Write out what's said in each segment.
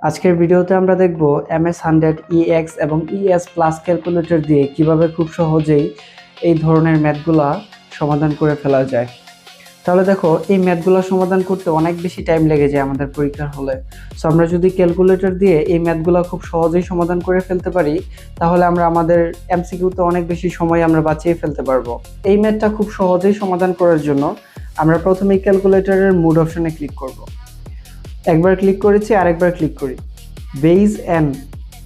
আজকের ভিডিওতে আমরা দেখব MS100 EX এবং ES প্লাস ক্যালকুলেটর দিয়ে কিভাবে খুব সহজেই এই ধরনের ম্যাথগুলা সমাধান করে ফেলা যায়। তাহলে দেখো, এই ম্যাথগুলো সমাধান করতে অনেক বেশি টাইম লেগে যায় আমাদের পরীক্ষার হলে। সো আমরা যদি ক্যালকুলেটর দিয়ে এই ম্যাথগুলো খুব সহজেই সমাধান করে ফেলতে পারি, তাহলে আমরা আমাদের MCQতে অনেক বেশি সময় আমরা বাঁচিয়ে ফেলতে পারবো। এই ম্যাথটা খুব সহজেই সমাধান করার জন্য আমরা প্রথমেই ক্যালকুলেটরের মোড অপশনে ক্লিক করব। একবার ক্লিক করেছি, আরেকবার ক্লিক করি। বেজ এন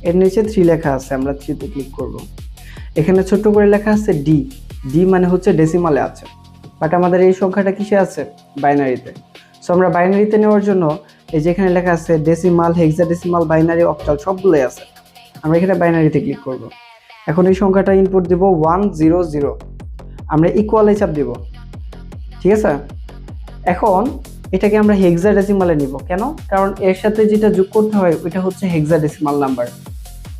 এর নিচে 3 লেখা আছে, আমরা 3তে ক্লিক করব। এখানে ছোট্ট করে লেখা আছে ডি। ডি মানে হচ্ছে ডেসিমালে আছে, বাট আমাদের এই সংখ্যাটা কিসে আছে? বাইনারিতে। সো আমরা বাইনারিতে নেওয়ার জন্য এই যে এখানে লেখা আছে ডেসিমাল, হেক্সাডেসিমাল, বাইনারি, অক্টাল সবগুলোই আছে। আমরা এখানে বাইনারিতে ক্লিক করব। এখন এই সংখ্যাটা ইনপুট দিব 100। আমরা ইকুয়ালে চাপ দিব, ঠিক আছে? এখন এটাকে আমরা হেক্সাডেসিমালে নিব। কেন? কারণ এর সাথে যেটা যোগ করতে হয় ওইটা হচ্ছে হেক্সাডেসিমাল নাম্বার।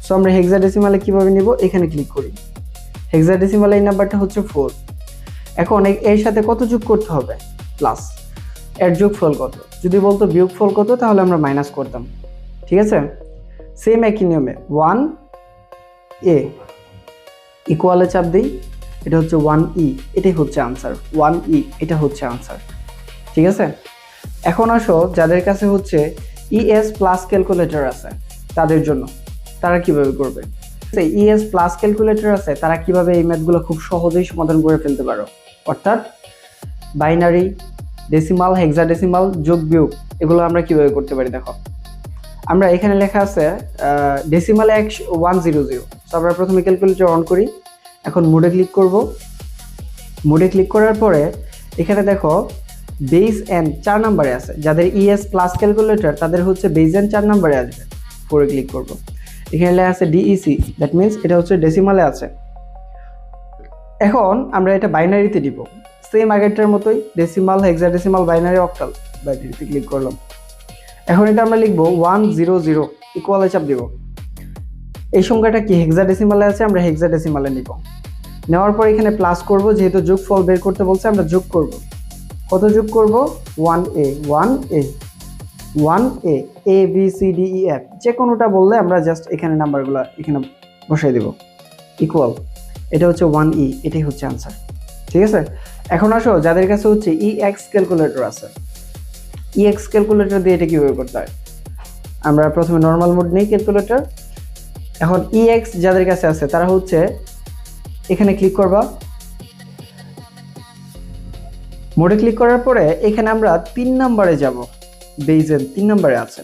সো আমরা হেক্সাডেসিমালে কিভাবে নিব? এখানে ক্লিক করি। হেক্সাডেসিমালে এই নাম্বারটা হচ্ছে 4। এখন এর সাথে কত যোগ করতে হবে? প্লাস। এর যোগফল কত? যদি বলতো বিয়োগফল কত, তাহলে আমরা মাইনাস করতাম, ঠিক আছে? সেম একই নিয়মে 1a ইকুয়ালে চাপ দিই, এটা হচ্ছে 1e, এটাই হচ্ছে আনসার। 1e এটা হচ্ছে আনসার, ঠিক আছে? এখন আসো যাদের কাছে হচ্ছে ES প্লাস ক্যালকুলেটর আছে তাদের জন্য, তারা কিভাবে করবে? ES প্লাস ক্যালকুলেটর আছে, তারা কিভাবে এই ম্যাথগুলো খুব সহজেই সমাধান করে ফেলতে পারো। অর্থাৎ বাইনারি, ডেসিমাল, হেক্সাডেসিমাল, যোগ বিয়োগ এগুলো আমরা কিভাবে করতে পারি দেখো। আমরা এখানে লেখা আছে ডেসিমালে 100। তো আমরা প্রথমে ক্যালকুলেটর অন করি। এখন মোডে ক্লিক করব। মোডে ক্লিক করার পরে এখানে দেখো বেজ এন 4 নম্বরে আছে। যাদের ES প্লাস ক্যালকুলেটর তাদের হচ্ছে বেজ এন 4 নম্বরে আসবে। পরে ক্লিক করব। এখানে লেখা আছে DEC, দ্যাট মিন্স এটা হচ্ছে ডেসিমালে আছে। এখন আমরা এটা বাইনারিতে দিব, সেম আগেরটার মতোই, ডেসিমাল, হেক্সাডেসিমাল, বাইনারি, অক্টাল। বাইনারিতে ক্লিক করলাম। এখন এটা আমরা লিখবো 100 ইকুয়ালে চাপ দিব। এই সংখ্যাটা কি হেক্সাডেসিমালে আছে, আমরা হেক্সাডেসিমালে নিব। নেওয়ার পর এখানে প্লাস করব, যেহেতু যোগফল বের করতে বলছে আমরা যোগ করব। কত যোগ করব? 1a। 1a A B C D E F যে কোনোটা বললে আমরা জাস্ট এখানে নাম্বারগুলো এখানে বসাই দেব। ইকুয়াল, এটা হচ্ছে 1e, এটাই হচ্ছে আনসার, ঠিক আছে? এখন আসো যাদের কাছে হচ্ছে EX ক্যালকুলেটর আছে, EX ক্যালকুলেটর দিয়ে এটা কিভাবে করতে হয়। আমরা প্রথমে নর্মাল মোড নেই ক্যালকুলেটর। এখন EX যাদের কাছে আছে তারা হচ্ছে এখানে ক্লিক করবা। মোডে ক্লিক করার পরে এখানে আমরা 3 নম্বরে যাব। বেজ এন 3 নম্বরে আছে।